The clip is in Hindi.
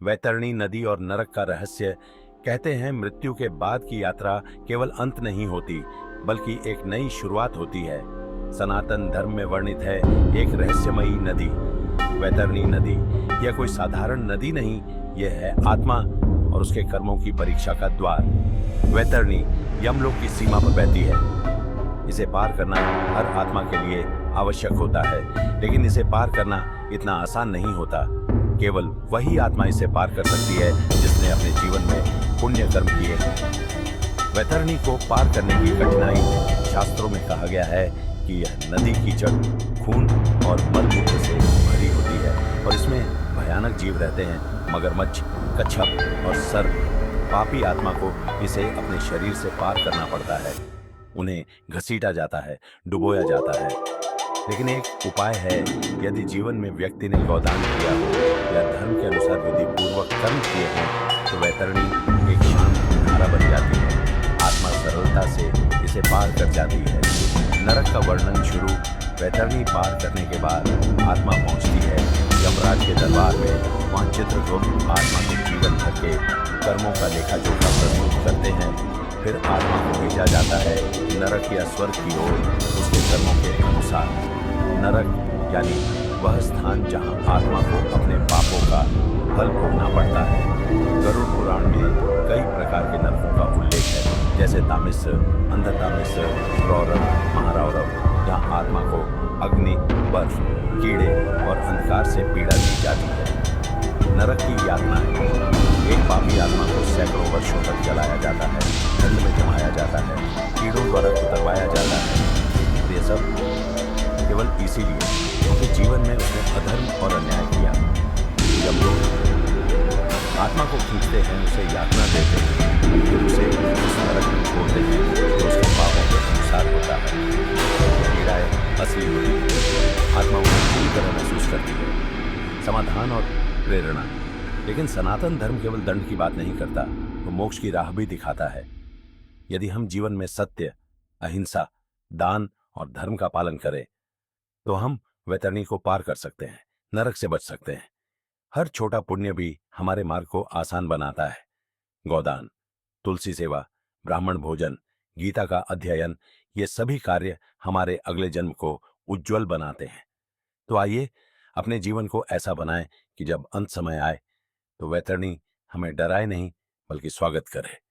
वैतरणी नदी और नरक का रहस्य। कहते हैं मृत्यु के बाद की यात्रा केवल अंत नहीं होती, बल्कि एक नई शुरुआत होती है। सनातन धर्म में वर्णित है एक रहस्यमयी नदी, वैतरणी नदी। यह कोई साधारण नदी नहीं, यह है आत्मा और उसके कर्मों की परीक्षा का द्वार। वैतरणी यमलोक की सीमा पर बहती है। इसे पार करना हर आत्मा के लिए आवश्यक होता है, लेकिन इसे पार करना इतना आसान नहीं होता। केवल वही आत्मा इसे पार कर सकती है जिसने अपने जीवन में पुण्य कर्म किए हैं। वैतरणी को पार करने की कठिनाई शास्त्रों में कहा गया है कि यह नदी कीचड़, खून और मलमूत्र से भरी होती है और इसमें भयानक जीव रहते हैं, मगरमच्छ, कच्छप और सर्प। पापी आत्मा को इसे अपने शरीर से पार करना पड़ता है। उन्हें घसीटा जाता है, डुबोया जाता है। लेकिन एक उपाय है। यदि जीवन में व्यक्ति ने गोदान किया हो या धर्म के अनुसार विधि पूर्वक कर्म किए हैं, तो वैतरणी एक शांत धारा बन जाती है। आत्मा सरलता से इसे पार कर जाती है। नरक का वर्णन शुरू। वैतरणी पार करने के बाद आत्मा पहुंचती है यमराज के दरबार में। वहां चित्रगुप्त आत्मा के जीवन भर के कर्मों का लेखा जोखा प्रस्तुत करते हैं। फिर आत्मा को भेजा जाता है नरक या स्वर्ग की ओर उसके कर्मों के अनुसार। नरक यानी वह स्थान जहां आत्मा को अपने पापों का फल भोगना पड़ता है। गरुड़ पुराण में कई प्रकार के नरकों का उल्लेख है, जैसे तामिस्र, अंधतामिस्र, रौरव, महारौरव, जहां आत्मा को अग्नि, बर्फ, कीड़े और अंधकार से पीड़ा दी जाती है। नरक की यातनाएं। एक पापी आत्मा को सैकड़ों वर्षों तक जलाया जाता है, ठंड में जमाया जाता है, कीड़ों द्वारा उतरवाया जाता है। ये सब केवल इसीलिए क्योंकि जीवन में उसने अधर्म और अन्याय किया। जब लोग आत्मा को खींचते हैं, उसे यातना देते हैं, फिर उसे उस नरक में छोड़ते हैं जो उसके पापों के अनुसार होता है। पीड़ाएं असली होती है। आत्मा उन्हें पूरी तरह महसूस करती है। समाधान और प्रेरणा। लेकिन सनातन धर्म केवल दंड की बात नहीं करता, वो मोक्ष की राह भी दिखाता है। यदि हम जीवन में सत्य, अहिंसा, दान और धर्म का पालन करें, तो हम वैतरणी को पार कर सकते हैं, नरक से बच सकते हैं। हर छोटा पुण्य भी हमारे मार्ग को आसान बनाता है। गोदान, तुलसी सेवा, ब्राह्मण भोजन, गीता का अध्ययन, ये सभी कार्य हमारे अगले जन्म को उज्जवल बनाते हैं। तो आइए अपने जीवन को ऐसा बनाएं कि जब अंत समय आए तो वैतरणी हमें डराए नहीं, बल्कि स्वागत करे।